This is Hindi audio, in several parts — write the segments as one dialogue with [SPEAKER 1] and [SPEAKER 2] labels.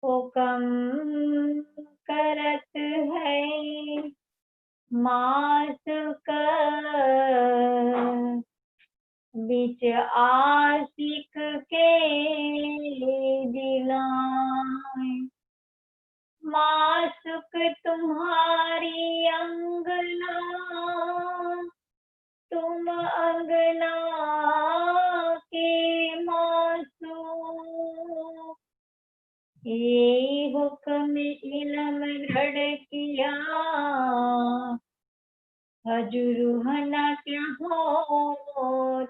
[SPEAKER 1] हुक्म करत है मासुक बिच आशिक के दिलाए। मासुक तुम्हारी अंगना, तुम अंगना के मासूम। ये हुक्म इलम रड़ किया, हजुरुहना क्या हो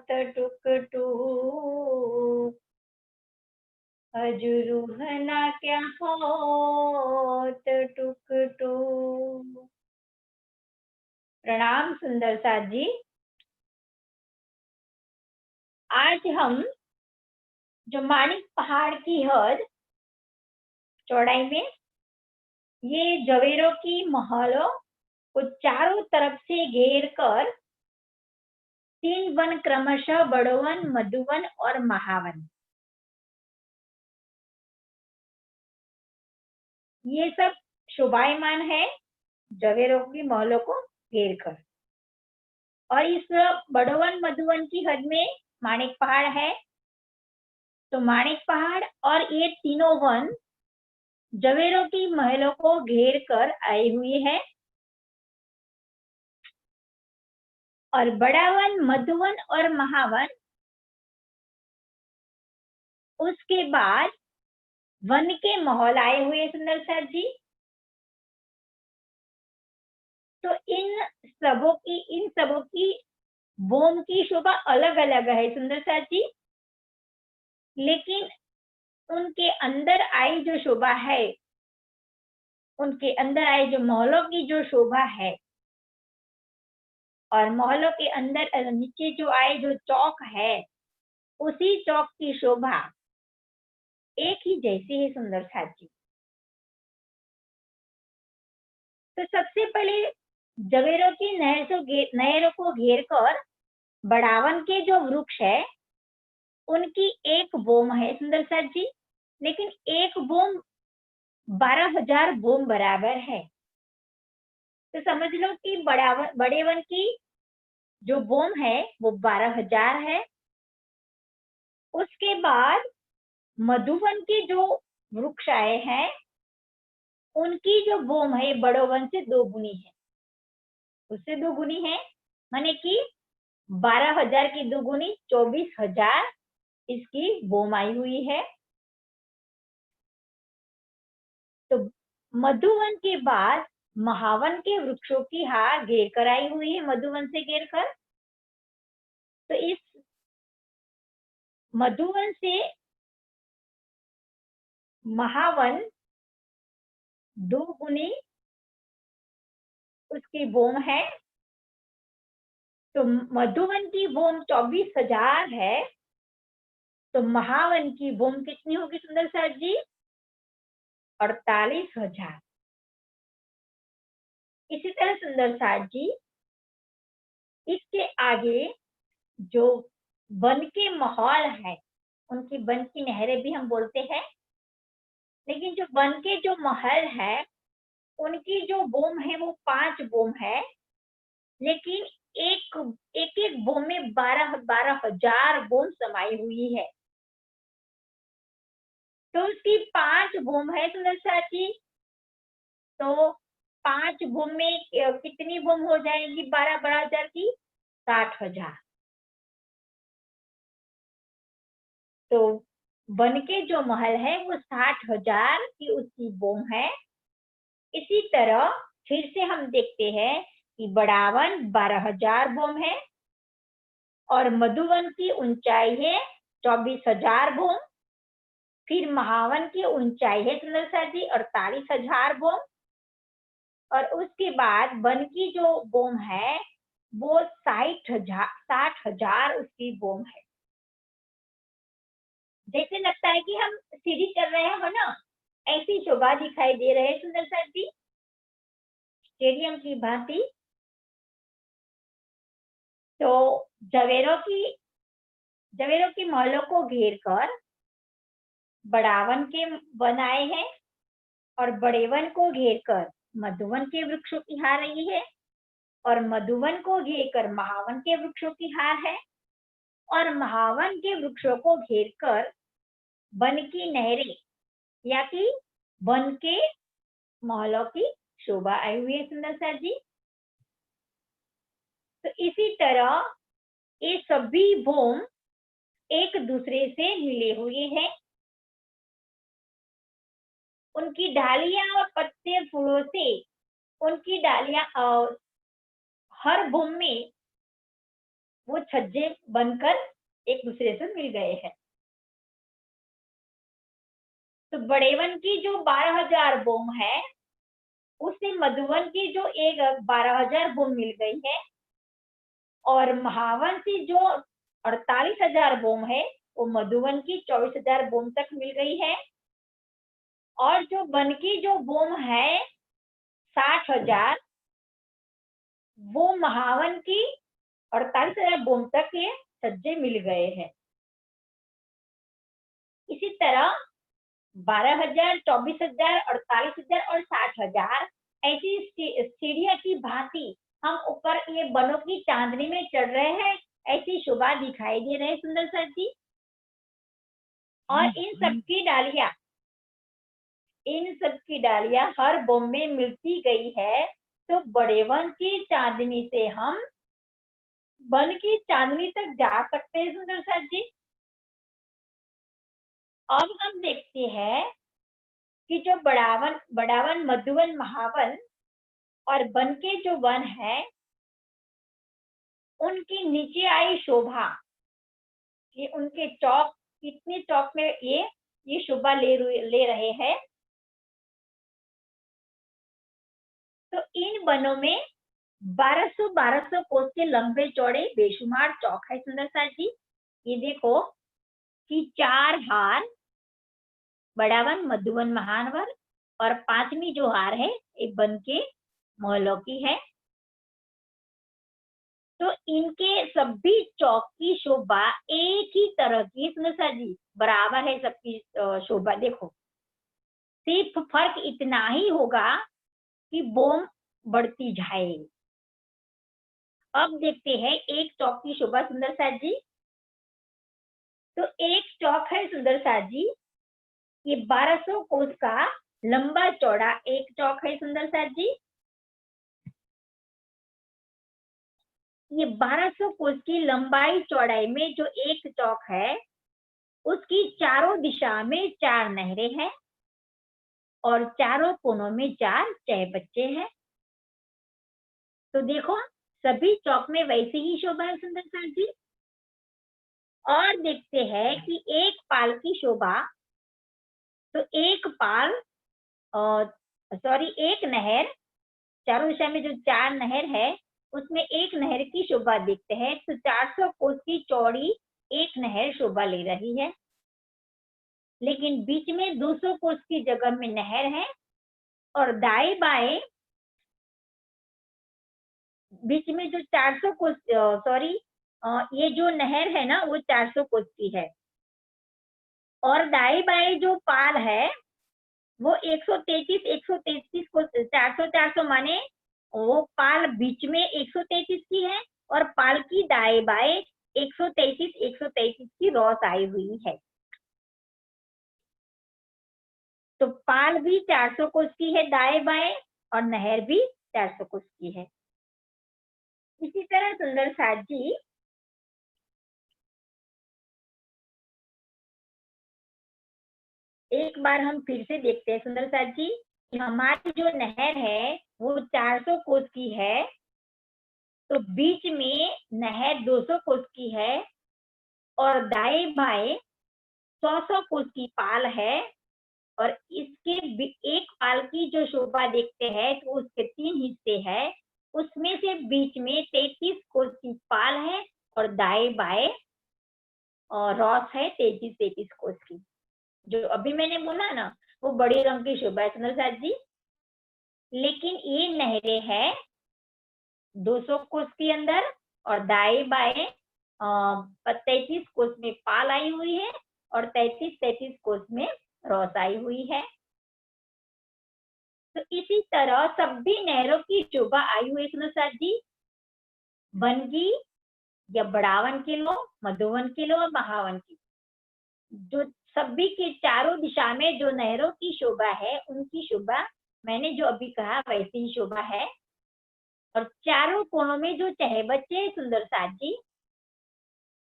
[SPEAKER 1] टुक टूक। हजुरुहना क्या हो टुक टूक। प्रणाम सुंदर साथ जी। आज हम जो माणिक पहाड़ की हद चौड़ाई में ये जवेरों की महलों को चारों तरफ से घेर कर 3 वन क्रमशः बड़वन, मधुवन और महावन, ये सब शोभायमान है जवेरों की महलों को घेर कर। और इस बड़वन मधुवन की हद में माणिक पहाड़ है। तो माणिक पहाड़ और ये तीनों वन जवेरों की महलों को घेर कर आए हुए हैं। और बड़ा वन, मधुवन और महावन उसके बाद वन के महल आए हुए सुंदर साथ जी। तो इन सबों की बोम की शोभा अलग अलग है सुंदर साथ जी, लेकिन उनके अंदर आई जो शोभा है, उनके अंदर आई जो महलों की जो शोभा है, और महलों के अंदर नीचे जो आए जो चौक है, उसी चौक की शोभा एक ही जैसी है सुंदर साथ जी। तो सबसे पहले जवेरों की नहरों को घेर कर बढ़ावन के जो वृक्ष है उनकी एक बोम है सुंदर साथ जी, लेकिन एक बोम 12,000 बोम बराबर है। तो समझ लो कि बड़े वन की जो बोम है वो 12,000 है। उसके बाद मधुवन के जो वृक्ष आए हैं उनकी जो बोम है बड़ो वन से 2 गुनी है, उससे 2 गुनी है, माने कि 12,000 की 2 गुनी 24,000 इसकी बोम आई हुई है। तो मधुवन के बाद महावन के वृक्षों की हार घेर कर आई हुई है, मधुवन से घेर कर। तो इस मधुवन से महावन 2 गुनी उसकी बोम है। तो मधुवन की बोम 24,000 है, तो महावन की बोम कितनी होगी सुंदर साथ जी? 48,000। इसी तरह सुंदर साथ जी इसके आगे जो वन के महल है, उनकी वन की नहरें भी हम बोलते हैं, लेकिन जो वन के जो महल है उनकी जो बोम है वो 5 बोम है, लेकिन एक एक एक बोम में 12,000 बोम समाई हुई है। तो उसकी 5 बोम है सुंदर साथ जी। तो 5 बोम में कितनी बोम हो जाएगी 12,000 की? 60,000। तो वन के जो महल है वो 60,000 की उसकी बोम है। इसी तरह फिर से हम देखते हैं कि बढ़ावन 12,000 बोम है और मधुवन की ऊंचाई है 24,000 बोम। फिर महावन की ऊंचाई है सुंदर साथ जी 48,000 बोम। और उसके बाद वन की जो बोम है वो 60,000 उसकी बोम है। जैसे लगता है कि हम सीढ़ी कर रहे हो ना, ऐसी शोभा दिखाई दे रहे सुंदर साथ जी, स्टेडियम की भांति। तो जवेरों की जवेरों की महलों को घेर कर बड़ावन के वन आए हैं और बड़े वन को घेर कर मधुवन के वृक्षों की हार रही है और मधुवन को घेर कर महावन के वृक्षों की हार है और महावन के वृक्षों को घेर कर वन की नहरें या कि वन के महलों की शोभा आई हुई है। सुंदर सर जी, तो इसी तरह ये सभी भूम एक दूसरे से मिले हुए हैं। उनकी डालियां और पत्ते फूलों से उनकी डालियां हर भूम में वो छज्जे बनकर एक दूसरे से मिल गए हैं। तो बड़े वन की जो 12,000 बोम है उससे मधुवन की जो 12,000 बोम मिल गई है और महावन से जो 48,000 बोम है वो मधुवन की 24,000 बोम तक मिल गई है और जो वन की जो बोम है 60,000 वो महावन की 48,000 बोम तक ये छज्जे मिल गए हैं। इसी तरह 12,000, 24,000, 48,000 और 60,000 ऐसी सीढ़ियों की भांति हम ऊपर ये बनों की चांदनी में चढ़ रहे हैं, ऐसी शोभा दिखाई दे रहे हैं। सुंदर सर जी, और इन सब की डालियां हर बोम में मिलती गई है, तो बड़े वन की चांदनी से हम वन की चांदनी तक जा सकते हैं। सुंदर सर जी, अब हम देखते हैं कि जो बड़ावन, मधुवन, महावन और वन के जो वन है उनकी नीचे आई शोभा, कि उनके चौक कितने चौक में ये शोभा ले रहे हैं। तो इन वनों में 1200 कोस के लंबे चौड़े बेशुमार चौक है। सुंदर सर जी, ये देखो कि 4 हार बड़ावन, मधुवन, महावन और 5वीं जो हार है ये वन के महलों की है। तो इनके सभी चौक की शोभा एक ही तरह की। सुंदर सर जी, बराबर है सबकी शोभा। देखो, सिर्फ फर्क इतना ही होगा कि बोम बढ़ती जाए। अब देखते हैं एक चौक की शोभा। सुंदर सर जी, तो एक चौक है सुंदर सर जी, ये 1200 कोस का लंबा चौड़ा एक चौक है। सुंदर सर जी, ये 1200 कोस की लंबाई चौड़ाई में जो एक चौक है उसकी चारों दिशा में 4 नहरें हैं और चारों कोनों में 4 चहबच्चे हैं। तो देखो, सभी चौक में वैसे ही शोभा है। सुंदर सर जी, और देखते हैं कि एक पाल की शोभा। तो एक नहर, चारों दिशा में जो 4 नहर है उसमें एक नहर की शोभा देखते हैं। तो 400 कोस की चौड़ी एक नहर शोभा ले रही है, लेकिन बीच में 200 कोस की जगह में नहर है और दाएं बाएं बीच में जो 400 कोस ये जो नहर है ना वो 400 कोस की है और दाएं बाएं जो पाल है वो 133 कोस, 400 माने वो पाल बीच में 133 की है और पाल की दाएं बाएं 133 की रॉस आई हुई है। तो पाल भी 400 कोस की है दाएं बाएं और नहर भी 400 कोस की है। इसी तरह सुंदर साथ जी, एक बार हम फिर से देखते हैं सुंदर साथ जी कि हमारी जो नहर है वो 400 कोस की है, तो बीच में नहर 200 कोस की है और दाएं बाएं 100 कोस की पाल है और इसके एक पाल की जो शोभा देखते हैं तो उसके 3 हिस्से हैं, उसमें से बीच में 33 कोस की पाल है और दाएं बाएं रॉस है 33 कोस की। जो अभी मैंने बोला ना वो बड़े रंग की शोभा है सुंदर साथ जी, लेकिन ये नहरें हैं 200 कोस के अंदर और दाएं बाएं 33 कोस में पाल आई हुई है और 33 कोस में रॉस आई हुई है। तो इसी तरह सभी नहरों की शोभा आई हुई सुनोसाद जी, बनगी या बढ़ावन किलो, मधुवन किलो और महावन किलो, जो सभी के चारों दिशा में जो नहरों की शोभा है उनकी शोभा मैंने जो अभी कहा वैसी ही शोभा है। और चारों कोनों में जो चहबच्चे हैं सुंदर साथ जी,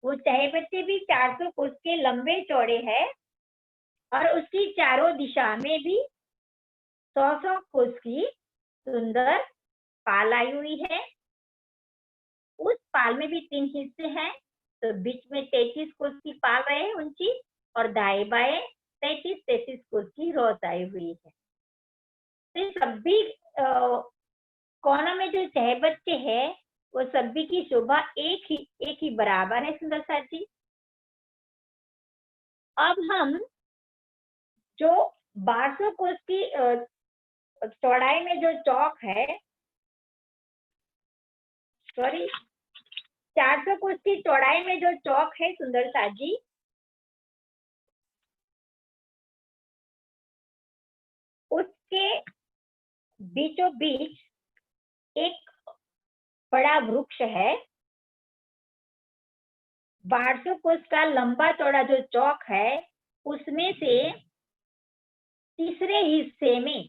[SPEAKER 1] वो चहबच्चे भी 400 कोस के लंबे चौड़े हैं और उसकी चारों दिशा में भी 100 कोस की सुंदर पाल आई हुई है। उस पाल में भी 3 हिस्से हैं, तो बीच में 33 कोस की पाल रहे ऊंची और दाएं बाएं 33 कोस की रॉस आई हुई है। तो सभी कोनों में जो चहबच्चे है वो सभी की शोभा एक ही बराबर है सुंदर साथ जी। अब हम जो 1200 कोस की चौड़ाई में जो चौक है, सॉरी 400 कोस की चौड़ाई में जो चौक है सुंदर साथ जी, उसके बीचों बीच एक बड़ा वृक्ष है। 1200 कोस का लंबा चौड़ा जो चौक है उसमें से तीसरे हिस्से में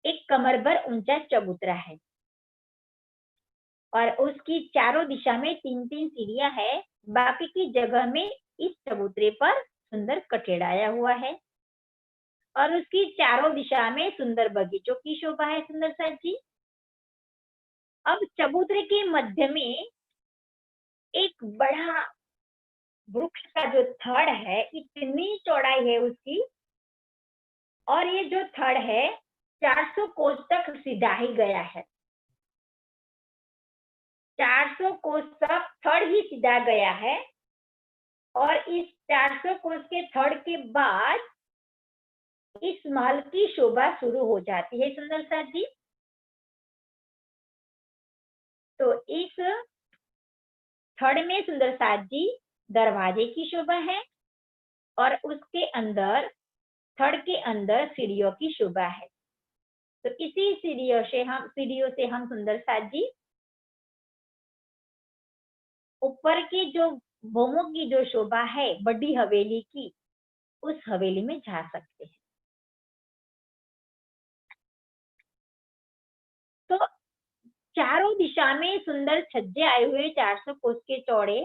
[SPEAKER 1] एक कमर भर ऊंचा चबूतरा है और उसकी चारों दिशा में 3-3 सीढ़ियां है। बाकी की जगह में इस चबूतरे पर सुंदर कटेड़ाया हुआ है और उसकी चारों दिशा में सुंदर बगीचों की शोभा है सुंदर साथ जी। अब चबूतरे के मध्य में एक बड़ा वृक्ष का जो थड़ है, इतनी चौड़ाई है उसकी, और ये जो थड़ है 400 कोस तक सीधा ही गया है। 400 कोस तक थड़ ही सीधा गया है और इस 400 कोस के थड़ के बाद इस महल की शोभा शुरू हो जाती है सुंदर साथ जी। तो इस थड़ में सुंदर साथ जी दरवाजे की शोभा है और उसके अंदर थड़ के अंदर सीढ़ियों की शोभा है। तो इसी सीढ़ियों से हम सुंदर साथ जी ऊपर की जो भोमों की जो शोभा है बड़ी हवेली की, उस हवेली में जा सकते हैं। तो चारों दिशा में सुंदर छज्जे आए हुए 400 कोस के चौड़े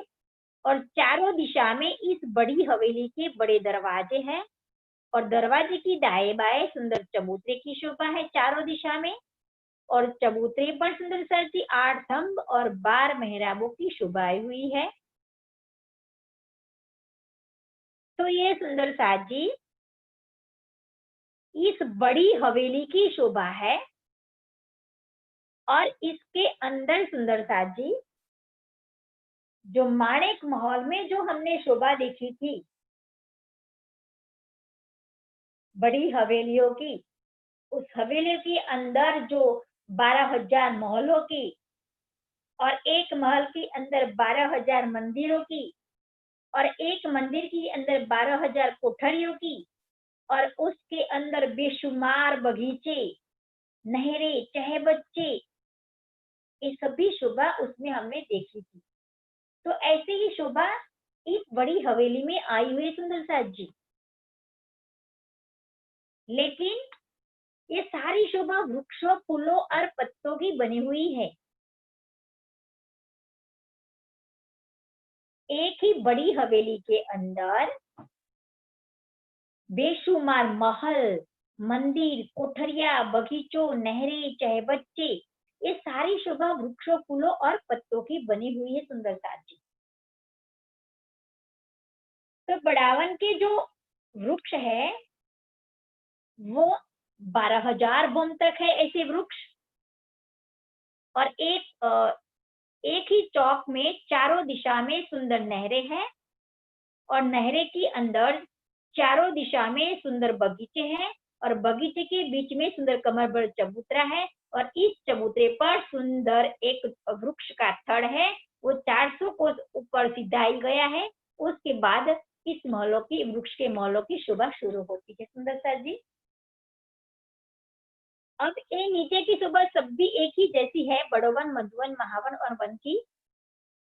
[SPEAKER 1] और चारों दिशा में इस बड़ी हवेली के बड़े दरवाजे हैं और दरवाजे की दाएं बाएं सुंदर चबूतरे की शोभा है चारों दिशा में और चबूतरे पर सुंदर साथ जी 8 स्तंभ और 12 मेहराबों की शोभा आई हुई है। तो ये सुंदर साथ जी इस बड़ी हवेली की शोभा है और इसके अंदर सुंदर साथ जी जो माणिक महल में जो हमने शोभा देखी थी बड़ी हवेलियों की, उस हवेली के अंदर जो 12,000 महलों की और एक महल के अंदर 12,000 मंदिरों की और एक मंदिर के अंदर 12,000 कोठरियों की और उसके अंदर बेशुमार बगीचे, नहरें, चहबच्चे, ये सभी शोभा उसमें हमने देखी थी। तो ऐसे ही शोभा इस बड़ी हवेली में आई हुई सुंदर साथ जी। लेकिन ये सारी शोभा वृक्षों, फूलों और पत्तों की बनी हुई है। एक ही बड़ी हवेली के अंदर बेशुमार महल, मंदिर, कोठरिया, बगीचों, नहरें, चहबच्चे, ये सारी शोभा वृक्षों, फूलों और पत्तों की बनी हुई है सुंदर साथ जी। तो बढ़ावन के जो वृक्ष है वो 12,000 बोम तक है ऐसे वृक्ष और एक ही चौक में चारों दिशा में सुंदर नहरें हैं और नहरें के अंदर चारों दिशा में सुंदर बगीचे हैं और बगीचे के बीच में सुंदर कमरबद्ध चबूतरा है और इस चबूतरे पर सुंदर एक वृक्ष का थड़ है वो 400 कोस ऊपर सिधाई गया है, उसके बाद इस महलों की, वृक्ष के महलों की शोभा शुरू होती है। सुंदरता जी, अब ये नीचे की शोभा सब भी एक ही जैसी है, बड़ोवन, मधुवन, महावन और वन की,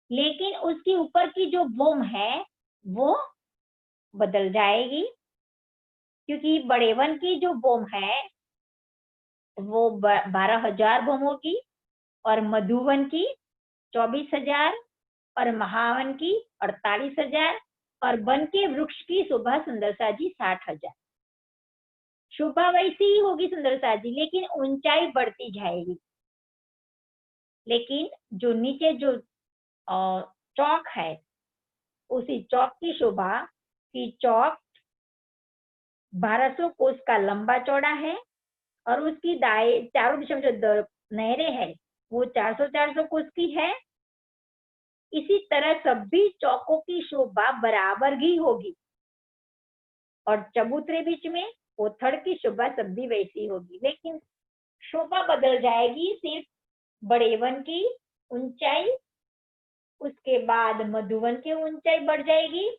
[SPEAKER 1] लेकिन उसके ऊपर की जो बोम है वो बदल जाएगी, क्योंकि बड़े वन की जो बोम है वो 12,000 बोम होगी, और मधुवन की 24,000, और महावन की 48,000, और वन के वृक्ष की शोभा सुंदरता जी 60,000। शोभा वैसी ही होगी सुंदरता जी, लेकिन ऊंचाई बढ़ती जाएगी। लेकिन जो नीचे जो चौक है, उसी चौक की शोभा की चौक 1200 कोस का लंबा चौड़ा है, और उसकी दाएं चारों दिशा में जो नहरें हैं वो 400-400 कोस की है। इसी तरह सभी चौकों की शोभा बराबर ही होगी, और चबूतरे बीच में कोथड़ की शोभा सब भी वैसी होगी, लेकिन शोभा बदल जाएगी सिर्फ बड़े वन की ऊंचाई, उसके बाद मधुवन की ऊंचाई बढ़ जाएगी,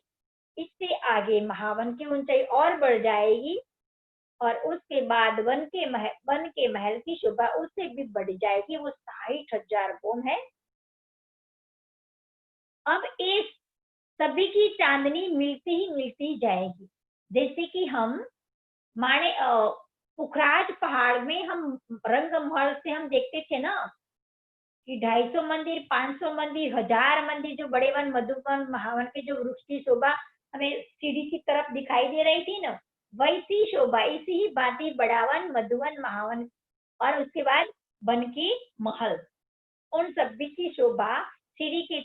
[SPEAKER 1] इससे आगे महावन की ऊंचाई और बढ़ जाएगी, और उसके बाद वन के महल की शोभा उससे भी बढ़ जाएगी, वो 60,000 बोम है। अब इस सभी की चांदनी मिलती जाएगी, जैसे कि हम माने पुखराज पहाड़ में हम रंग महल से हम देखते थे ना कि 250 मंदिर, 500 मंदिर, 1000 मंदिर, जो बड़े वन, मधुवन, महावन के जो वृक्ष की शोभा हमें सीढ़ी की तरफ दिखाई दे रही थी ना, वैसी शोभा, इसी ही भांति बड़ावन, मधुवन, महावन और उसके बाद वन की महल, उन सभी की शोभा सीढ़ी की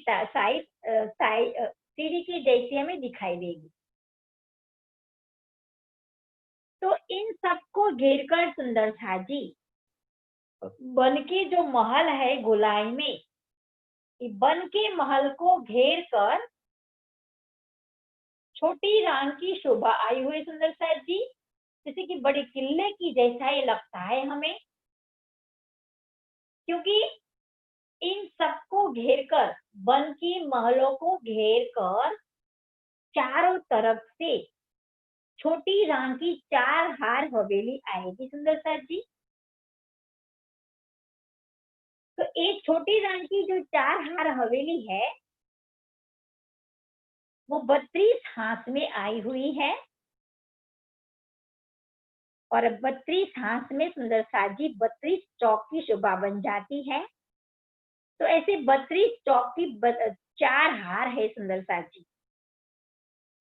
[SPEAKER 1] सीढ़ी की जैसी हमें दिखाई देगी। तो इन सबको घेर कर सुंदरता जी वन के जो महल है गोलाई में, वन के महल को घेर कर छोटी रान की शोभा आई हुई सुंदरता जी, जैसे कि बड़े किले की जैसा ये लगता है हमें, क्योंकि इन सबको घेर कर, वन की महलों को घेर कर चारों तरफ से छोटी रान की 4 हार हवेली आएगी सुंदरता जी। तो एक छोटी रान की जो 4 हार हवेली है वो 32 हाथ में आई हुई है, और 32 हाथ में सुंदरता जी 32 चौक की शोभा बन जाती है। तो ऐसे 32 चौक की 4 हार है सुंदरता जी।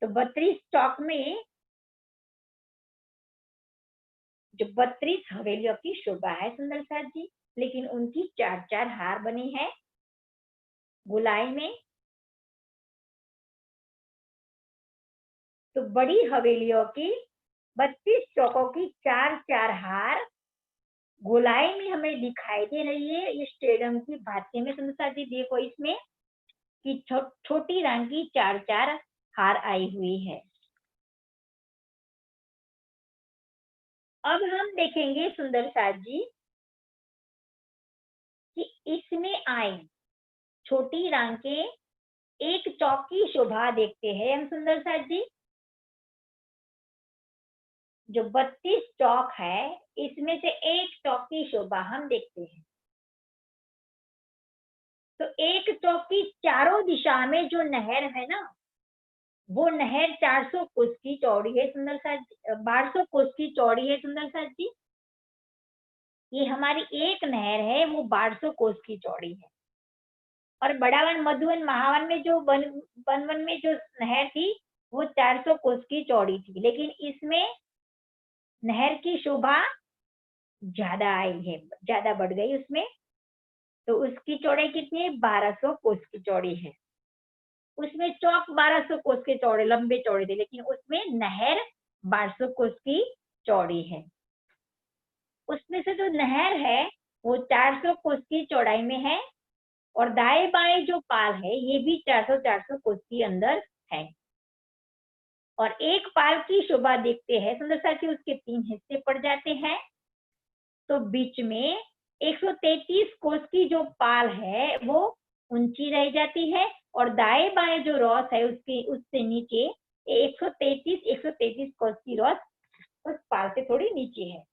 [SPEAKER 1] तो 32 चौक में जो 32 हवेलियों की शोभा है सुंदरता जी, लेकिन उनकी 4-4 हार बनी है गोलाई में। तो बड़ी हवेलियों की 32 चौकों की 4-4 हार गोलाई में हमें दिखाई दे रही है, ये स्टेडियम की भांति में सुंदरता जी। देखो इसमें कि छोटी रंग की 4-4 हार आई हुई है। अब हम देखेंगे सुंदरता जी कि इसमें आए छोटी रंग के एक चौक की शोभा देखते हैं हम सुंदरता जी। जो 32 चौक है इसमें से एक चौक की शोभा हम देखते हैं। तो एक चौक की चारों दिशा में जो नहर है ना, वो नहर 400 कोस की चौड़ी है सुंदरता जी, 1200 कोस की चौड़ी है सुंदरता जी। ये हमारी एक नहर है वो 1200 कोस की चौड़ी है। और बड़ा वन, मधुवन, महावन में जो वन में जो नहर थी वो 400 कोस की चौड़ी थी, लेकिन इसमें नहर की शोभा ज्यादा आई है, ज्यादा बढ़ गई उसमें। तो उसकी चौड़ाई कितनी है? 1200 कोस की चौड़ी है। उसमें चौक 1200 कोस के चौड़े, लंबे चौड़े थे, लेकिन उसमें नहर 1200 कोस की चौड़ी है। उसमें से जो नहर है वो 400 कोस की चौड़ाई में है, और दाएं बाएं जो पाल है ये भी 400-400 कोस के अंदर है। और एक पाल की शोभा देखते हैं सुंदरता जी, उसके 3 हिस्से पड़ जाते हैं। तो बीच में 133 कोस की जो पाल है वो ऊंची रह जाती है, और दाएं बाएं जो रॉस है उसके उससे नीचे 133 कोस की रॉस उस पाल से थोड़ी नीचे है।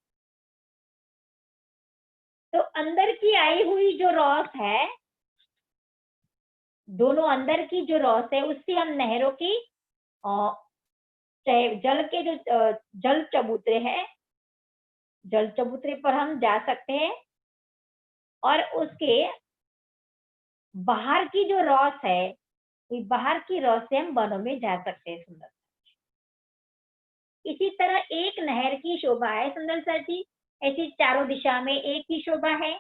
[SPEAKER 1] तो अंदर की आई हुई जो रॉस है, दोनों अंदर की जो रॉस है, उससे हम नहरों की जल के जो जल चबूतरे हैं, जल चबूतरे पर हम जा सकते हैं, और उसके बाहर की जो रॉस है, बाहर की रॉस से हम वनों में जा सकते हैं। सुंदर, इसी तरह एक नहर की शोभा है सुंदर सर जी, ऐसी चारों दिशा में एक ही शोभा है।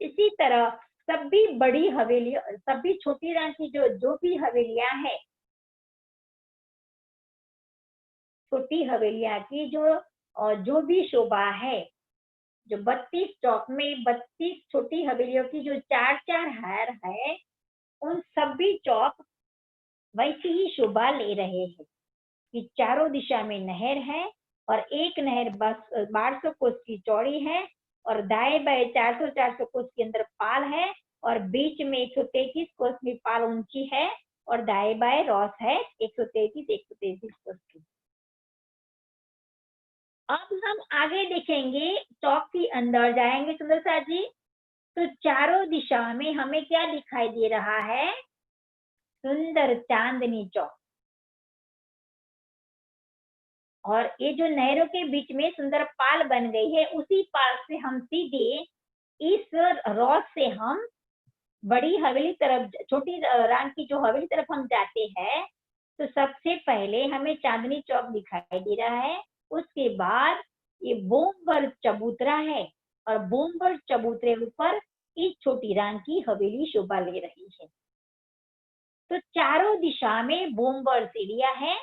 [SPEAKER 1] इसी तरह सभी बड़ी हवेली, सभी छोटी रंग की जो भी हवेलियां हैं, छोटी हवेलियां की जो भी शोभा है, जो 32 चौक में 32 छोटी हवेलियों की जो 4-4 हार है, उन सभी चौक वैसी ही शोभा ले रहे हैं कि चारों दिशा में नहर है, और एक नहर बस 1200 कोस की चौड़ी है, और दाएं बाएं 400 कोस के अंदर पाल है, और बीच में 133 कोस में पाल ऊंची है, और दाएं बाएं रॉस है 133 कोस की। अब हम आगे देखेंगे, चौक के अंदर जाएंगे सुंदर सा जी, तो चारों दिशा में हमें क्या दिखाई दे रहा है? सुंदर चांदनी चौक। और ये जो नहरों के बीच में सुंदर पाल बन गई है, उसी पाल से हम सीधे इस रॉस से हम बड़ी हवेली तरफ, छोटी रान की जो हवेली तरफ हम जाते हैं, तो सबसे पहले हमें चांदनी चौक दिखाई दे रहा है। उसके बाद ये बोमबर चबूतरा है, और बोमबर चबूतरे ऊपर इस छोटी रान की हवेली शोभा ले रही है। तो चारों दिशा में बोमबर सीढ़ियां है,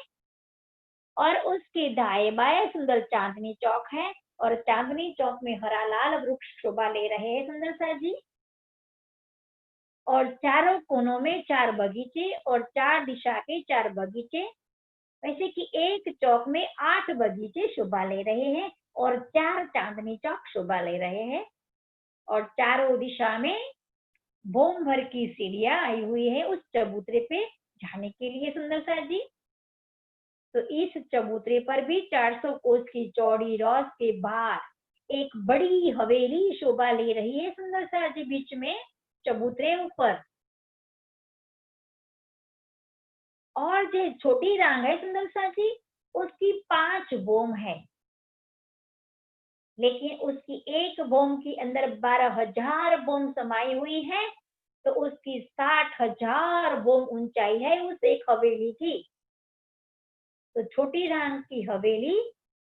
[SPEAKER 1] और उसके दाएं बाएं सुंदर चांदनी चौक है, और चांदनी चौक में हरा लाल वृक्ष शोभा ले रहे हैं सुंदर सा जी। और चारों कोनों में 4 बगीचे, और 4 दिशा के 4 बगीचे, वैसे कि एक चौक में 8 बगीचे शोभा ले रहे हैं, और 4 चांदनी चौक शोभा ले रहे हैं, और चारों दिशा में बोम भर की सीढ़ियां आई हुई है उस चबूतरे पे जाने के लिए सुंदर सा जी। तो इस चबूतरे पर भी 400 कोस की चौड़ी रॉस के बाहर एक बड़ी हवेली शोभा ले रही है सुंदर सा जी, बीच में चबूतरे ऊपर। और जो छोटी रांग है सुंदर सा जी, उसकी 5 बोम है, लेकिन उसकी एक बोम के अंदर 12,000 बोम समाई हुई है, तो उसकी 60,000 बोम ऊंचाई है उस एक हवेली की। तो छोटी रांग की हवेली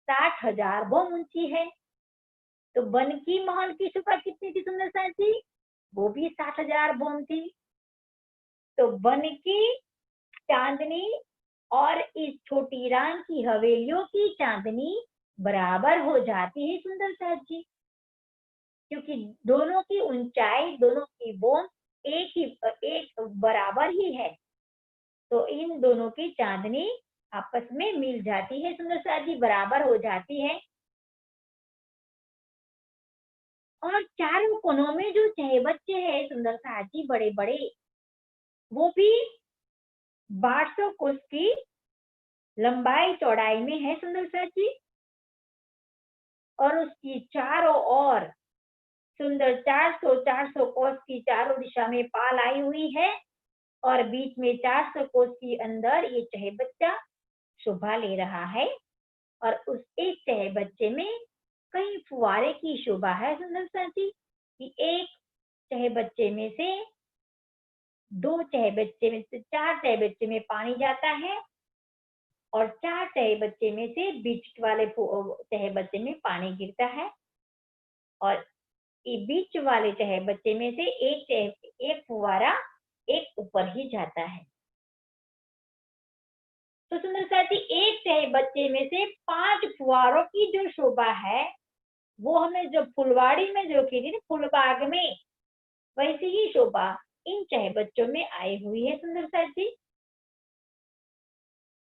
[SPEAKER 1] 60,000 बोम ऊंची है। तो बनकी महल की शोभा कितनी थी सुंदर सा जी? वो भी 60,000 बोम थी। तो बनकी, चांदनी और इस छोटी रान की हवेलियों की चांदनी बराबर हो जाती है सुंदर सा जी, क्योंकि दोनों की ऊंचाई, दोनों की बोम एक बराबर ही है। तो इन दोनों की चांदनी आपस में मिल जाती है सुंदर सा जी, बराबर हो जाती है। और चारों कोनों में जो चहबच्चे हैं सुंदर सा जी, बड़े बड़े, वो भी 1200 कोस की लंबाई चौड़ाई में है सुंदर सा जी, और उसकी चारों ओर सुंदर 400 कोस की चारों दिशा में पाल आई हुई है, और बीच में 400 कोस के अंदर ये चहबच्चा शोभा ले रहा है। और उस एक चहबच्चे में कई फुवारे की शोभा है सुंदर सा जी, कि एक चहबच्चे में से 2 चहबच्चे में से 4 चहबच्चे में पानी जाता है, और 4 चहबच्चे में से बीच वाले चहबच्चे में पानी गिरता है, और ये बीच वाले चहबच्चे में से एक फुवारा एक ऊपर ही जाता है। तो सुंदर साथी, एक चहबच्चे में से 5 फुवारों की जो शोभा है, वो हमें जो फुलवाड़ी में जो की थी, फुलबाग में, वैसी ही शोभा इन चहबच्चों में आई हुई है सुंदर साथी।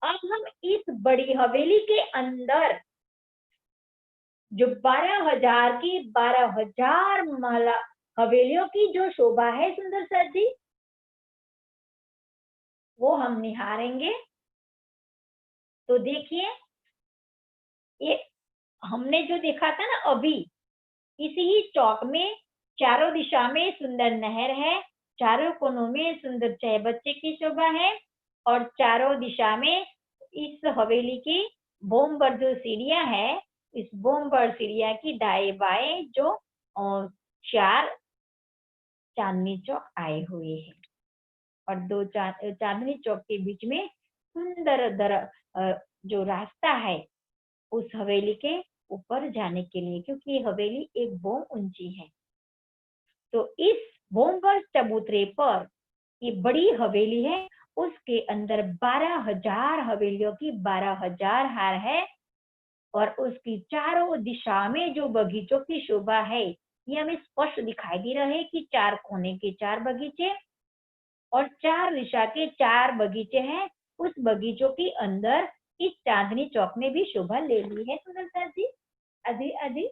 [SPEAKER 1] अब हम इस बड़ी हवेली के अंदर जो 12,000 की 12,000 माला हवेलियों की जो शोभा है सुंदर सर जी, वो हम निहारेंगे। तो देखिए, ये हमने जो देखा था ना अभी, इसी ही चौक में चारों दिशा में सुंदर नहर है, चारों कोनों में सुंदर चाय बच्चे की शोभा है, और चारों दिशा में इस हवेली की बोमबर जो सीढ़ियां है, इस बोमबर सीढ़िया की दाएं बाएं जो चार चांदनी चौक आए हुए हैं, और दो चांदनी चौक के बीच में सुंदर जो रास्ता है उस हवेली के ऊपर जाने के लिए, क्योंकि ये हवेली एक बहुत ऊंची है। तो इस बोमबर चबूतरे पर ये बड़ी हवेली है, उसके अंदर 12,000 हवेलियों की 12,000 हार है, और उसकी चारों दिशा में जो बगीचों की शोभा है, ये हमें स्पष्ट दिखाई दे रहा है कि चार कोने के चार बगीचे और चार दिशा के चार बगीचे हैं। उस बगीचों के अंदर इस चांदनी चौक ने भी शोभा ले ली है। सुंदरता जी, अजी अजी।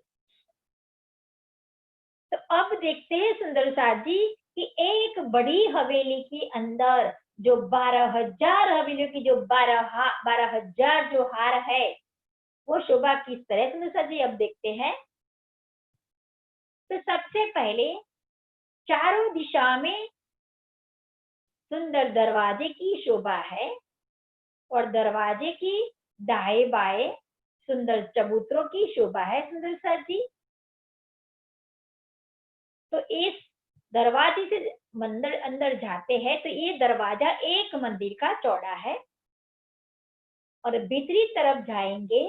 [SPEAKER 1] तो अब देखते हैं सुंदरता जी कि एक बड़ी हवेली के अंदर जो 12,000 हवेलियों की जो 12,000 जो हार है, वो शोभा किस तरह। सुंदरता जी अब देखते हैं। तो सबसे पहले चारों दिशा में सुंदर दरवाजे की शोभा है, और दरवाजे की दाएं बाएं सुंदर चबूतरों की शोभा है। सुंदरता जी, तो इस दरवाजे से मंदिर अंदर जाते हैं तो ये दरवाजा एक मंदिर का चौड़ा है, और भीतरी तरफ जाएंगे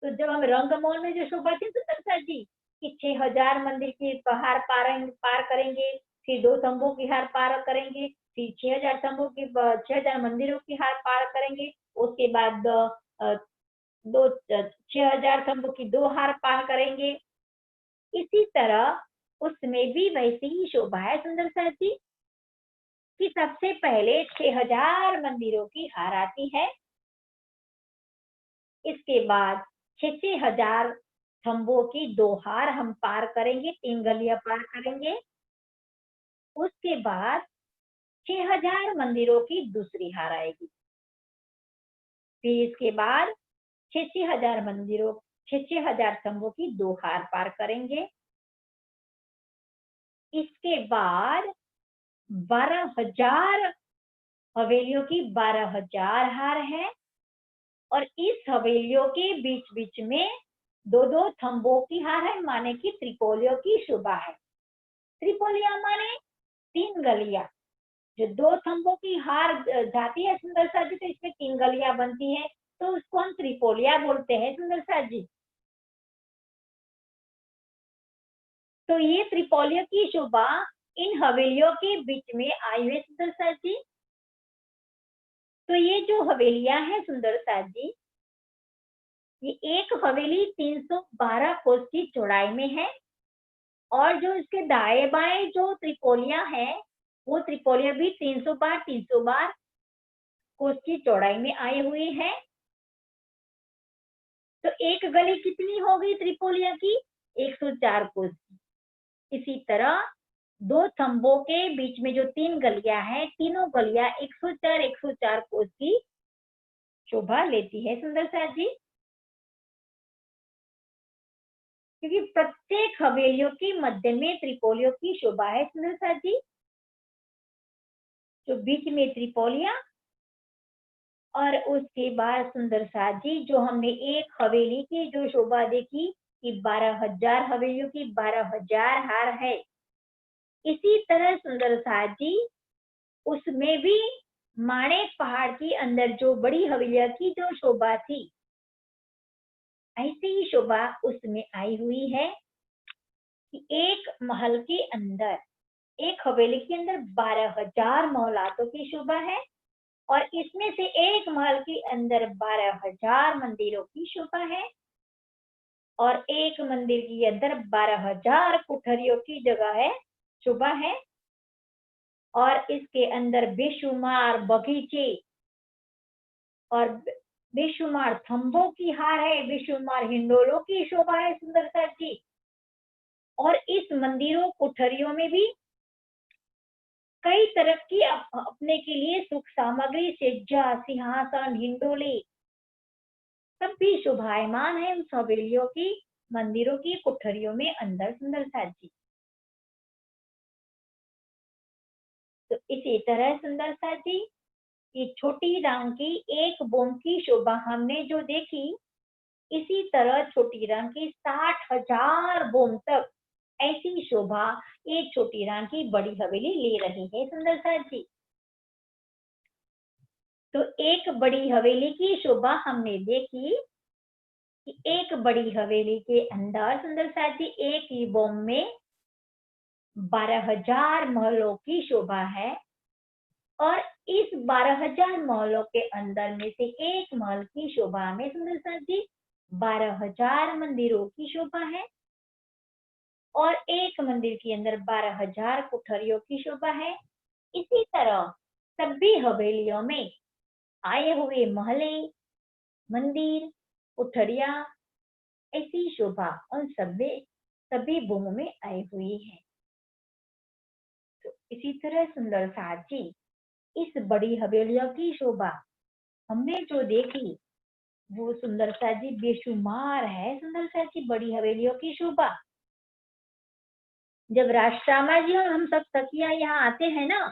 [SPEAKER 1] तो जब हम रंगमहल में जो शोभा थी सुंदरता जी कि 6,000 मंदिर की हार पार करेंगे, फिर दो स्तंभों की हार पार करेंगे, फिर 6,000 स्तंभों की 6,000 मंदिरों की हार पार करेंगे, उसके बाद दो 6,000 स्तंभों की दो हार पार करेंगे। इसी तरह उसमें भी वैसी ही शोभा है सुंदरता जी कि सबसे पहले 6,000 मंदिरों की हार आती है, इसके बाद 6,000 स्तंभों की दो हार हम पार करेंगे, 3 गलियां पार करेंगे। उसके बाद 6,000 मंदिरों की दूसरी हार आएगी, फिर इसके बाद 6,000 मंदिरों 6,000 स्तंभों की दो हार पार करेंगे। इसके बाद 12,000 हवेलियों की 12,000 हार है, और इस हवेलियों के बीच बीच में दो दो थंबों की हार है, माने की त्रिपोलियों की शोभा है। त्रिपोलिया माने 3 गलियां, जो दो थंबों की हार जाती है सुंदरता जी, तो इसमें 3 गलियां बनती है, तो उसको हम त्रिपोलिया बोलते हैं सुंदरता जी। तो ये त्रिपोलियों की शोभा इन हवेलियों के बीच में आई है सुंदरता जी। तो ये जो हवेलियां हैं सुंदरता जी, ये एक हवेली 312 कोस की चौड़ाई में है, और जो इसके दाएं बाएं जो त्रिपोलियां हैं, वो त्रिपोलियां भी 300 बार कोस की चौड़ाई में आई हुई है। तो एक गली कितनी हो गई त्रिपोलिया की? 104 कोस की। इसी तरह दो थंबों के बीच में जो 3 गलियां हैं, तीनों गलियां 104 कोस की शोभा लेती है सुंदरता जी, क्योंकि प्रत्येक हवेलियों की मध्य में त्रिपोलियों की शोभा है सुंदरता जी। जो बीच में त्रिपोलिया, और उसके बाद सुंदरता जी जो हमने एक हवेली की जो शोभा देखी कि 12,000 हवेलियों की 12,000 हार है, इसी तरह सुंदरता जी उसमें भी माणेक पहाड़ के अंदर जो बड़ी हवेलियां की जो शोभा थी, ऐसी ही शोभा उसमें आई हुई है कि एक महल के अंदर, एक हवेली के अंदर 12,000 महलातों की शोभा है, और इसमें से एक महल के अंदर 12,000 मंदिरों की शोभा है, और एक मंदिर के अंदर 12,000 कुठरियों की जगह है, शोभा है, और इसके अंदर बेशुमार बगीचे और बेशुमार थंबों की हार है, बेशुमार हिंडोलों की शोभा है सुंदरता जी। और इस मंदिरों कुठरियों में भी कई तरह की अपने के लिए सुख सामग्री, सेज्जा, सिंहासन, हिंडोले सब भी शोभायमान है उस हवेलियों की, मंदिरों की कोठरियों में अंदर सुंदर सा जी। तो इसी तरह सुंदर सा जी ये छोटी राम की एक बोम की शोभा हमने जो देखी, इसी तरह छोटी राम की 60,000 बोम तक ऐसी शोभा ये छोटी राम की बड़ी हवेली ले रही है सुंदर सा जी। तो एक बड़ी हवेली की शोभा हमने देखी कि एक बड़ी हवेली के अंदर सुंदर सा जी एक ही बोम में 12,000 महलों की शोभा है, और इस 12,000 महलों के अंदर में से एक महल की शोभा में सुंदर सा जी 12,000 मंदिरों की शोभा है, और एक मंदिर के अंदर 12,000 कोठरियों की शोभा है। इसी तरह सभी हवेलियों में आए हुए महले, मंदिर, कोठरिया ऐसी शोभा उन सभी भूमों में आई हुई है। तो इसी तरह सुंदर सा जी इस बड़ी हवेलियों की शोभा हमने जो देखी वो सुंदर सा जी बेशुमार है सुंदर सा जी बड़ी हवेलियों की शोभा। जब राष्ट्रामा जी और हम सब सखिया यहाँ आते हैं ना,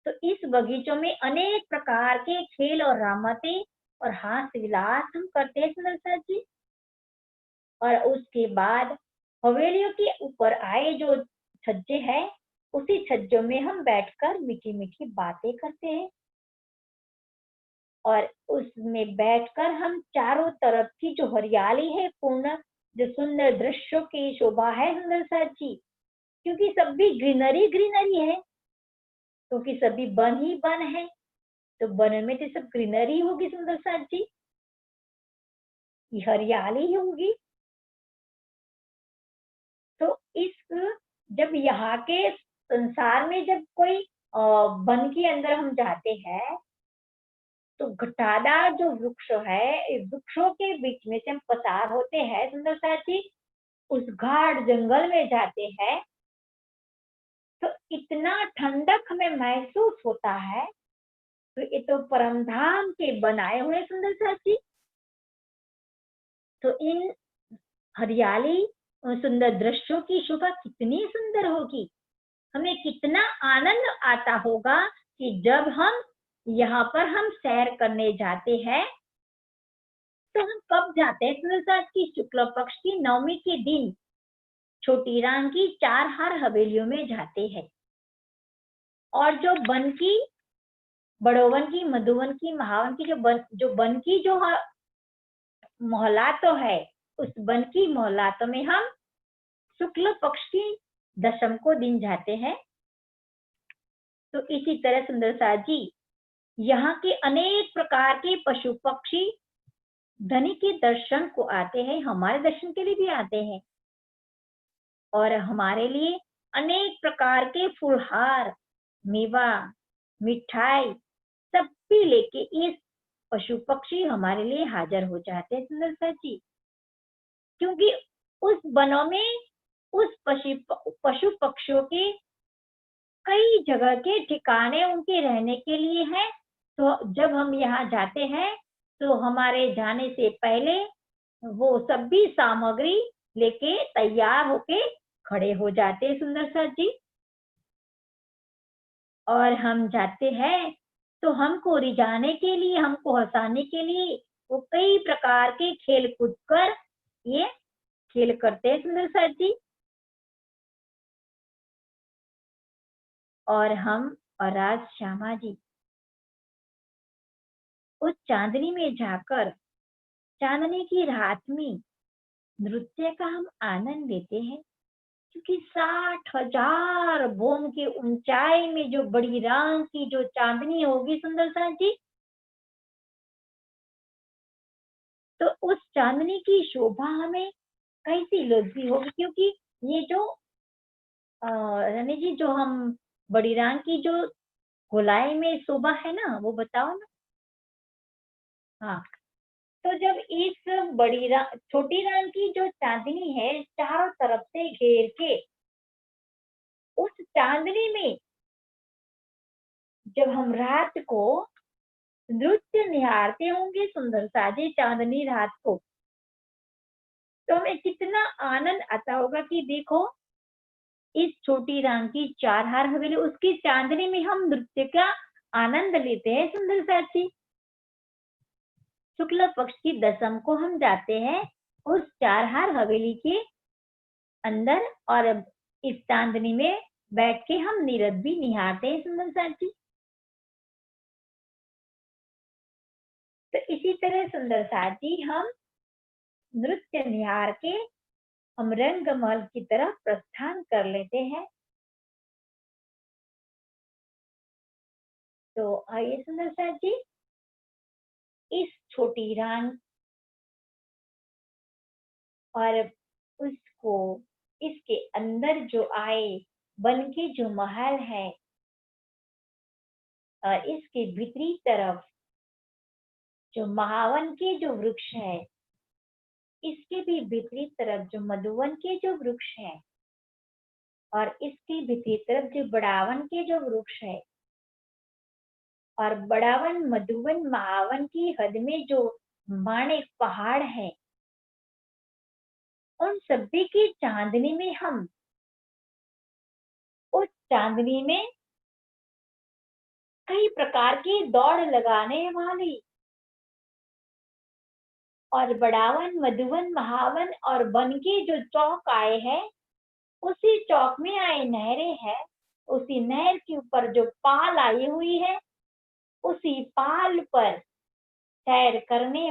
[SPEAKER 1] तो इस बगीचों में अनेक प्रकार के खेल और रामते और हास्य विलास हम करते हैं सुंदर सा जी। और उसके बाद हवेलियों के ऊपर आए जो छज्जे हैं, उसी छज्जों में हम बैठकर मीठी मीठी बातें करते हैं, और उसमें बैठकर हम चारों तरफ की जो हरियाली है पूर्ण, जो सुंदर दृश्यों की शोभा है सुंदर सा जी, क्योंकि सभी ग्रीनरी ग्रीनरी है, क्योंकि सभी वन ही वन है, तो वन में तो सब ग्रीनरी होगी सुंदर सा जी, हरियाली ही होगी। तो इस जब यहाँ के संसार में जब कोई वन के अंदर हम जाते हैं, तो घटादार जो वृक्ष है, इस वृक्षों के बीच में से हम पसार होते हैं सुंदर सा जी, उस घाट जंगल में जाते हैं, तो इतना ठंडक हमें महसूस होता है। तो ये तो परम धाम के बनाए हुए सुंदर सा जी। तो इन हरियाली और सुंदर दृश्यों की शोभा कितनी सुंदर होगी, हमें कितना आनंद आता होगा कि जब हम यहाँ पर हम सैर करने जाते हैं। तो हम कब जाते हैं सुंदर सा की शुक्ल पक्ष की नवमी के दिन छोटी राम की 4 हार हवेलियों में जाते हैं, और जो वन की, बड़ोवन की, मधुवन की, महावन की, जो वन की जो मोहल्ला तो है, उस वन की मोहल्लातों में हम शुक्ल पक्ष की दशम को दिन जाते हैं। तो इसी तरह सुंदर सा जी यहाँ के अनेक प्रकार के पशु पक्षी धनी के दर्शन को आते हैं, हमारे दर्शन के लिए भी आते हैं, और हमारे लिए अनेक प्रकार के फुलहार, मेवा, मिठाई सब भी लेके इस पशु पक्षी हमारे लिए हाजिर हो जाते हैं सुंदर सा जी, क्योंकि उस वनों में उस पशु पक्षियों के कई जगह के ठिकाने उनके रहने के लिए हैं। तो जब हम यहाँ जाते हैं, तो हमारे जाने से पहले वो सभी सामग्री लेके तैयार होके खड़े हो जाते हैं सुंदर सा जी, और हम जाते हैं तो हमको रिझाने के लिए, हमको हंसाने के लिए वो कई प्रकार के खेल कूद कर ये खेल करते हैं सुंदर सा जी। और हम और राज श्यामा जी उस चांदनी में जाकर चांदनी की रात में नृत्य का हम आनंद लेते हैं, क्योंकि 60,000 भोम की ऊंचाई में जो बड़ी रंग की जो चांदनी होगी सुंदर सा जी, तो उस चांदनी की शोभा हमें कैसी लगती होगी, क्योंकि ये जो रानी जी जो हम बड़ी राम की जो गोलाई में शोभा है ना, वो बताओ ना। हाँ, तो जब इस छोटी राम की जो चांदनी है चारों तरफ से घेर के, उस चांदनी में जब हम रात को नृत्य निहारते होंगे सुंदर साजे चांदनी रात को, तो हमें कितना आनंद आता होगा कि देखो इस छोटी राम की 4 हार हवेली, उसकी चांदनी में हम नृत्य का आनंद लेते हैं सुंदर साथी। शुक्ल पक्ष की दशम को हम जाते हैं उस 4 हार हवेली के अंदर और इस चांदनी में बैठ के हम नीरद भी निहारते हैं सुंदर साथी। तो इसी तरह सुंदर साथी हम नृत्य निहार के हम रंगमहल की तरफ प्रस्थान कर लेते हैं। तो आइए सुंदर साथी, इस छोटी रान और उसको इसके अंदर जो आए बन के जो महल है और इसके भीतरी तरफ जो महावन के जो वृक्ष है, इसके भी भीतरी तरफ जो मधुवन के जो वृक्ष है और इसके भीतरी तरफ जो बड़ावन के जो वृक्ष है और बड़ावन मधुवन महावन की हद में जो माणिक पहाड़ है, उन सभी की चांदनी में हम उस चांदनी में कई प्रकार की दौड़ लगाने वाली और बड़ावन मधुवन महावन और बन के जो चौक आए हैं, उसी चौक में आए नहरें हैं, उसी नहर के ऊपर जो पाल आई हुई है, उसी पाल पर सैर करने